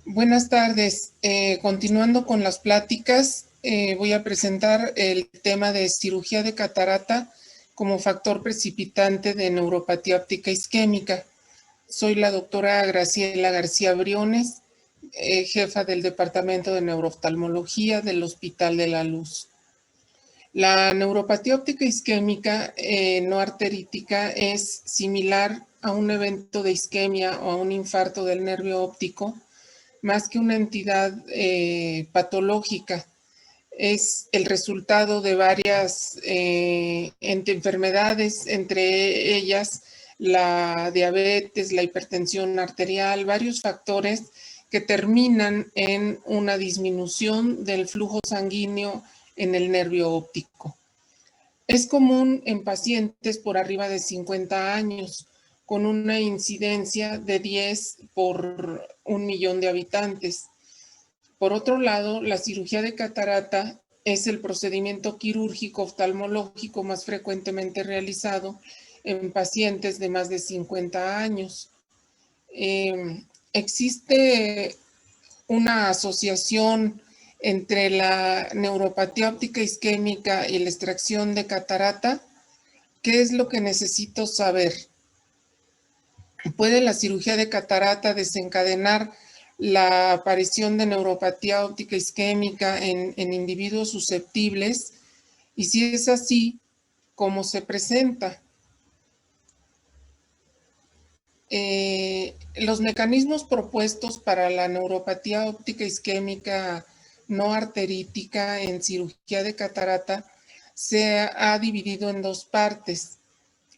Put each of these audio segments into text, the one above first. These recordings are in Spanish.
Buenas tardes. Continuando con las pláticas, voy a presentar el tema de cirugía de catarata como factor precipitante de neuropatía óptica isquémica. Soy la doctora Graciela García Briones, jefa del Departamento de Neurooftalmología del Hospital de la Luz. La neuropatía óptica isquémica no arterítica es similar a un evento de isquemia o a un infarto del nervio óptico, más que una entidad patológica. Es el resultado de varias enfermedades, entre ellas la diabetes, la hipertensión arterial, varios factores que terminan en una disminución del flujo sanguíneo en el nervio óptico. Es común en pacientes por arriba de 50 años, con una incidencia de 10 por 1 millón de habitantes. Por otro lado, la cirugía de catarata es el procedimiento quirúrgico oftalmológico más frecuentemente realizado en pacientes de más de 50 años. Existe una asociación entre la neuropatía óptica isquémica y la extracción de catarata. ¿Qué es lo que necesito saber? ¿Puede la cirugía de catarata desencadenar la aparición de neuropatía óptica isquémica en individuos susceptibles? Y si es así, ¿cómo se presenta? Los mecanismos propuestos para la neuropatía óptica isquémica no arterítica en cirugía de catarata se ha dividido en dos partes.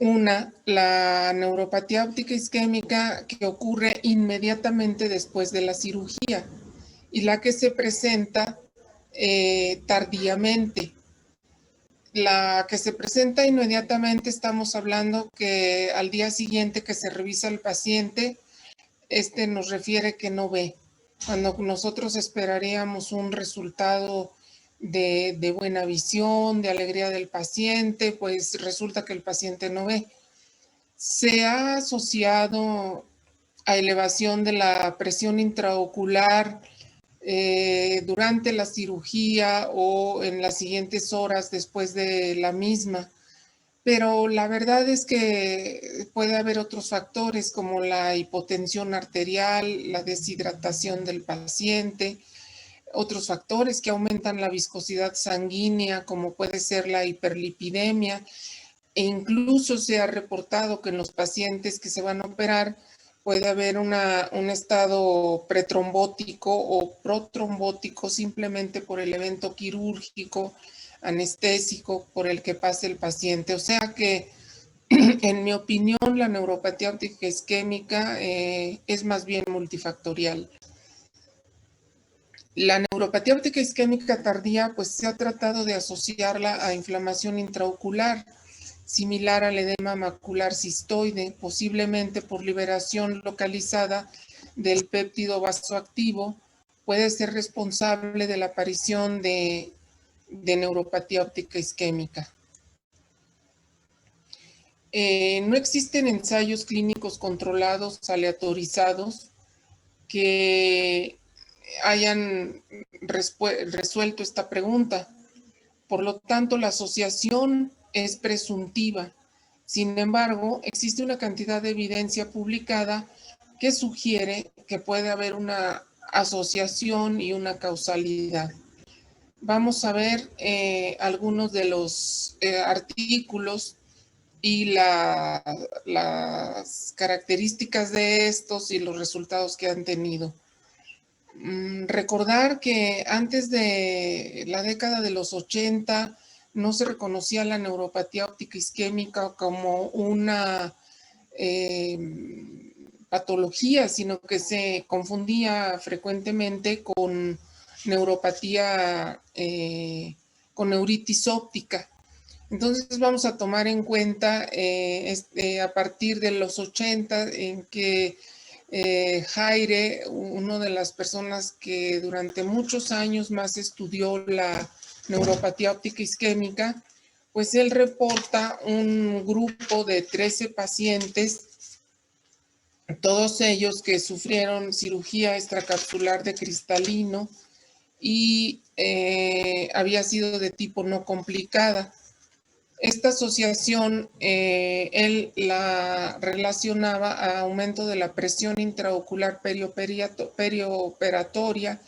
Una, la neuropatía óptica isquémica que ocurre inmediatamente después de la cirugía y la que se presenta tardíamente. La que se presenta inmediatamente, estamos hablando que al día siguiente que se revisa al paciente, nos refiere que no ve. Cuando nosotros esperaríamos un resultado de buena visión, de alegría del paciente, pues resulta que el paciente no ve. Se ha asociado a elevación de la presión intraocular durante la cirugía o en las siguientes horas después de la misma. Pero la verdad es que puede haber otros factores como la hipotensión arterial, la deshidratación del paciente, otros factores que aumentan la viscosidad sanguínea, como puede ser la hiperlipidemia, e incluso se ha reportado que en los pacientes que se van a operar puede haber un estado pretrombótico o protrombótico simplemente por el evento quirúrgico anestésico por el que pase el paciente. O sea que, en mi opinión, la neuropatía óptica isquémica es más bien multifactorial. La neuropatía óptica isquémica tardía, pues se ha tratado de asociarla a inflamación intraocular, similar al edema macular cistoide, posiblemente por liberación localizada del péptido vasoactivo, puede ser responsable de la aparición de neuropatía óptica isquémica. No existen ensayos clínicos controlados, aleatorizados, que hayan resuelto esta pregunta. Por lo tanto, la asociación es presuntiva. Sin embargo, existe una cantidad de evidencia publicada que sugiere que puede haber una asociación y una causalidad. Vamos a ver algunos de los artículos y las características de estos y los resultados que han tenido. Recordar que antes de la década de los 80 no se reconocía la neuropatía óptica isquémica como una patología, sino que se confundía frecuentemente con neuropatía, con neuritis óptica. Entonces vamos a tomar en cuenta a partir de los 80 en que Jaire, una de las personas que durante muchos años más estudió la neuropatía óptica isquémica, pues él reporta un grupo de 13 pacientes todos ellos que sufrieron cirugía extracapsular de cristalino y había sido de tipo no complicada. Esta asociación él la relacionaba a aumento de la presión intraocular perioperatoria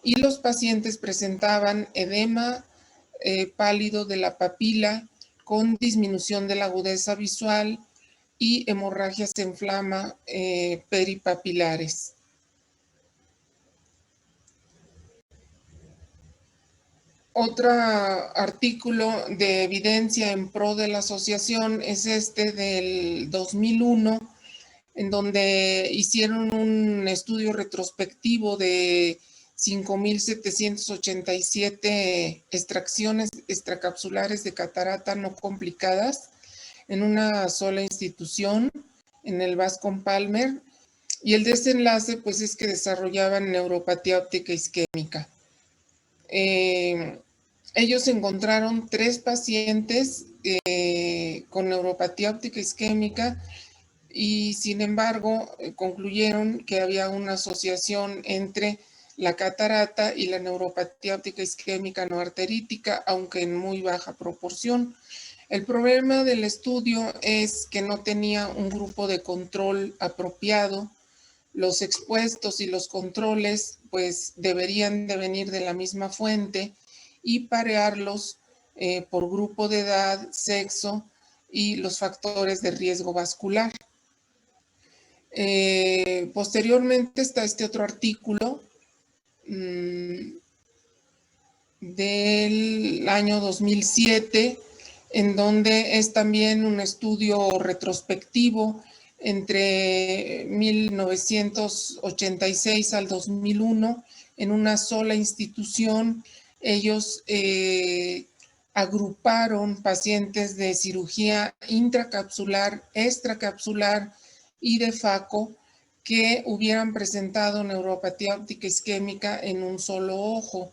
y los pacientes presentaban edema pálido de la papila con disminución de la agudeza visual y hemorragias en flama peripapilares. Otro artículo de evidencia en pro de la asociación es este del 2001, en donde hicieron un estudio retrospectivo de 5,787 extracciones extracapsulares de catarata no complicadas en una sola institución, en el Bascom Palmer, y el desenlace pues es que desarrollaban neuropatía óptica isquémica. Ellos encontraron 3 pacientes con neuropatía óptica isquémica y sin embargo concluyeron que había una asociación entre la catarata y la neuropatía óptica isquémica no arterítica, aunque en muy baja proporción. El problema del estudio es que no tenía un grupo de control apropiado. Los expuestos y los controles pues deberían de venir de la misma fuente y parearlos por grupo de edad, sexo y los factores de riesgo vascular. Posteriormente está este otro artículo del año 2007, en donde es también un estudio retrospectivo entre 1986 al 2001 en una sola institución. Ellos agruparon pacientes de cirugía intracapsular, extracapsular y de FACO que hubieran presentado neuropatía óptica isquémica en un solo ojo.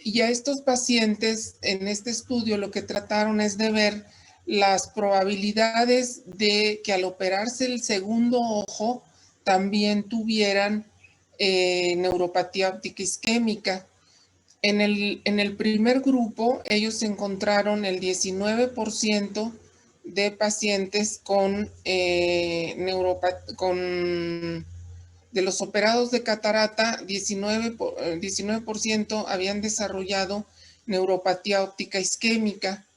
Y a estos pacientes en este estudio lo que trataron es de ver las probabilidades de que al operarse el segundo ojo también tuvieran neuropatía óptica isquémica. En el primer grupo ellos encontraron el 19% de pacientes con de los operados de catarata, 19% habían desarrollado neuropatía óptica isquémica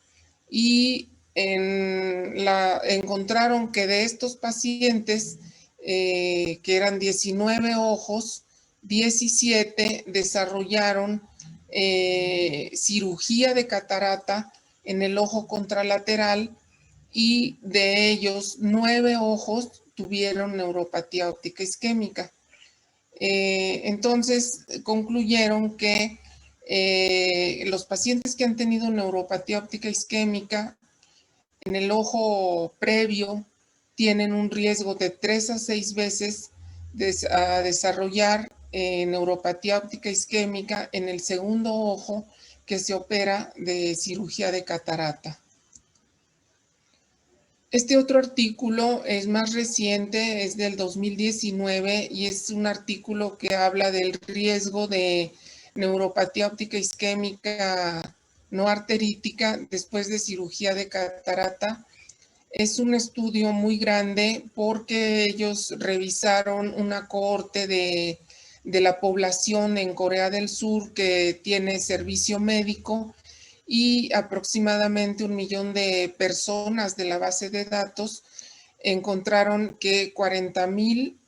y encontraron que de estos pacientes, que eran 19 ojos, 17 desarrollaron cirugía de catarata en el ojo contralateral y de ellos 9 ojos tuvieron neuropatía óptica isquémica. Entonces concluyeron que los pacientes que han tenido neuropatía óptica isquémica en el ojo previo tienen un riesgo de 3 a 6 veces a desarrollar neuropatía óptica isquémica en el segundo ojo que se opera de cirugía de catarata. Este otro artículo es más reciente, es del 2019 y es un artículo que habla del riesgo de neuropatía óptica isquémica no arterítica después de cirugía de catarata. Es un estudio muy grande porque ellos revisaron una cohorte de la población en Corea del Sur que tiene servicio médico y aproximadamente 1 millón de personas de la base de datos encontraron que 40,000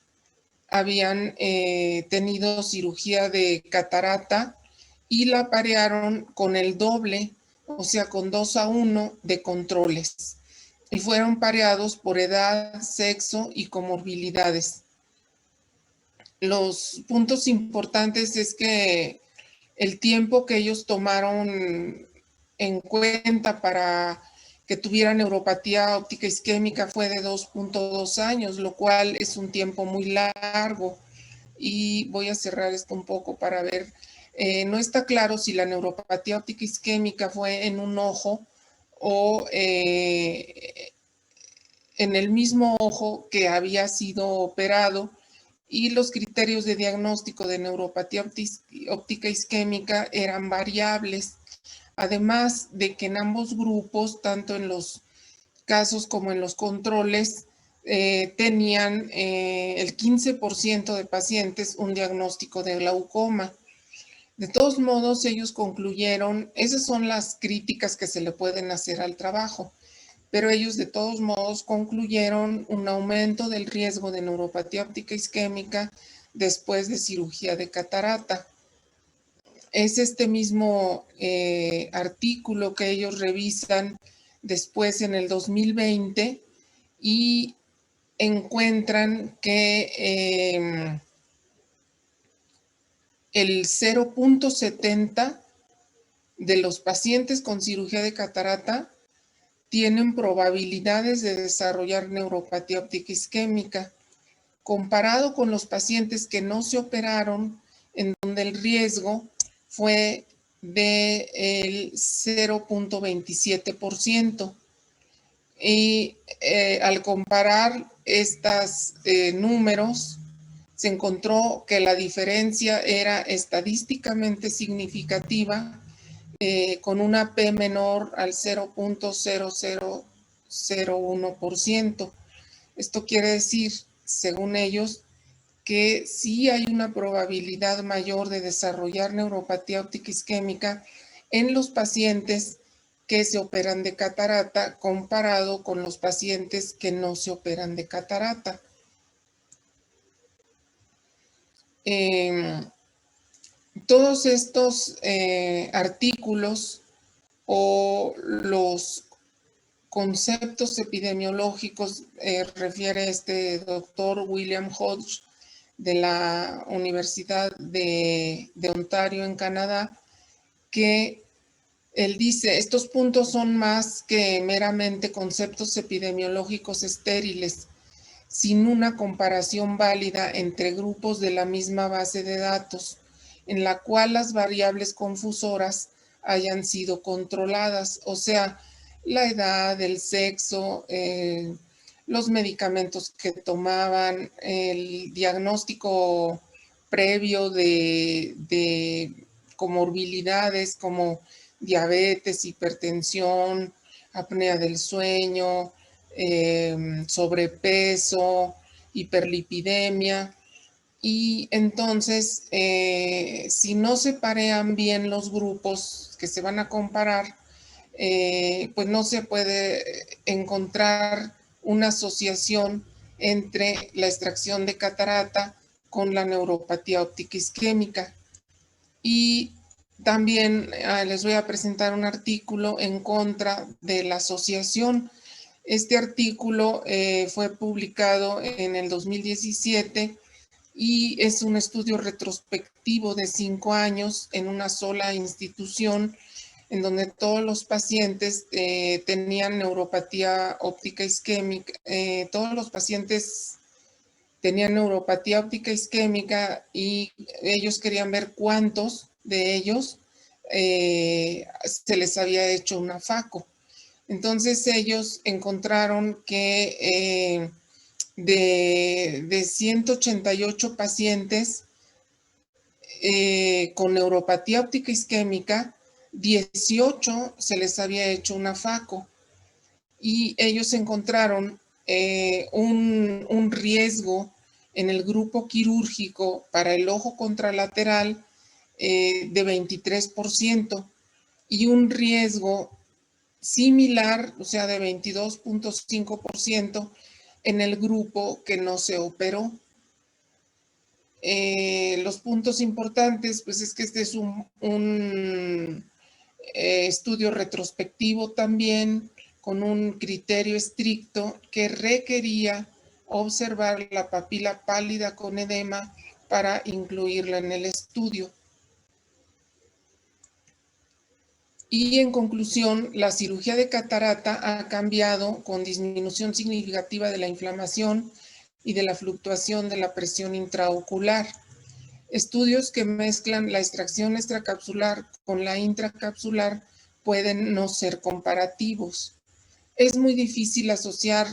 habían tenido cirugía de catarata y la parearon con el doble, o sea, con 2-1 de controles. Y fueron pareados por edad, sexo y comorbilidades. Los puntos importantes es que el tiempo que ellos tomaron en cuenta para que tuviera neuropatía óptica isquémica fue de 2.2 años, lo cual es un tiempo muy largo. Y voy a cerrar esto un poco para ver. No está claro si la neuropatía óptica isquémica fue en un ojo o en el mismo ojo que había sido operado, y los criterios de diagnóstico de neuropatía óptica isquémica eran variables. Además de que en ambos grupos, tanto en los casos como en los controles, tenían el 15% de pacientes un diagnóstico de glaucoma. De todos modos, ellos concluyeron, esas son las críticas que se le pueden hacer al trabajo, pero ellos de todos modos concluyeron un aumento del riesgo de neuropatía óptica isquémica después de cirugía de catarata. Es este mismo artículo que ellos revisan después en el 2020 y encuentran que el 0.70 de los pacientes con cirugía de catarata tienen probabilidades de desarrollar neuropatía óptica isquémica, comparado con los pacientes que no se operaron, en donde el riesgo fue del 0.27%. Y al comparar estos números, se encontró que la diferencia era estadísticamente significativa, con una P menor al 0.0001%. Esto quiere decir, según ellos, que sí hay una probabilidad mayor de desarrollar neuropatía óptica isquémica en los pacientes que se operan de catarata comparado con los pacientes que no se operan de catarata. Todos estos artículos o los conceptos epidemiológicos, refiere este doctor William Hodge de la Universidad de Ontario en Canadá, que él dice, estos puntos son más que meramente conceptos epidemiológicos estériles, sin una comparación válida entre grupos de la misma base de datos, en la cual las variables confusoras hayan sido controladas, o sea, la edad, el sexo, los medicamentos que tomaban, el diagnóstico previo de comorbilidades como diabetes, hipertensión, apnea del sueño, sobrepeso, hiperlipidemia. Y entonces, si no se parean bien los grupos que se van a comparar, pues no se puede encontrar una asociación entre la extracción de catarata con la neuropatía óptica isquémica. Y también les voy a presentar un artículo en contra de la asociación. Este artículo fue publicado en el 2017 y es un estudio retrospectivo de 5 años en una sola institución, en donde todos los pacientes tenían neuropatía óptica isquémica, todos los pacientes tenían neuropatía óptica isquémica y ellos querían ver cuántos de ellos se les había hecho una FACO. Entonces ellos encontraron que de 188 pacientes con neuropatía óptica isquémica, 18 se les había hecho una FACO y ellos encontraron un riesgo en el grupo quirúrgico para el ojo contralateral de 23% y un riesgo similar, o sea, de 22.5% en el grupo que no se operó. Los puntos importantes, pues es que este es un estudio retrospectivo también con un criterio estricto que requería observar la papila pálida con edema para incluirla en el estudio. Y en conclusión, la cirugía de catarata ha cambiado con disminución significativa de la inflamación y de la fluctuación de la presión intraocular. Estudios que mezclan la extracción extracapsular con la intracapsular pueden no ser comparativos. Es muy difícil asociar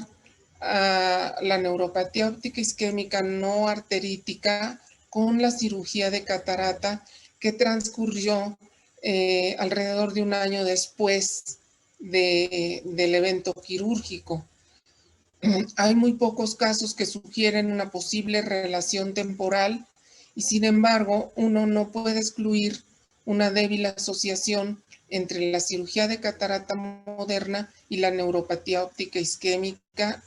a la neuropatía óptica isquémica no arterítica con la cirugía de catarata que transcurrió alrededor de un año después del evento quirúrgico. Hay muy pocos casos que sugieren una posible relación temporal y sin embargo uno no puede excluir una débil asociación entre la cirugía de catarata moderna y la neuropatía óptica isquémica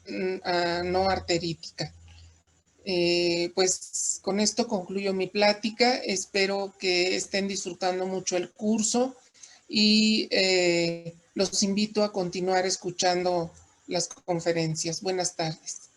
no arterítica. Pues con esto concluyo mi plática. Espero que estén disfrutando mucho el curso y los invito a continuar escuchando las conferencias. Buenas tardes.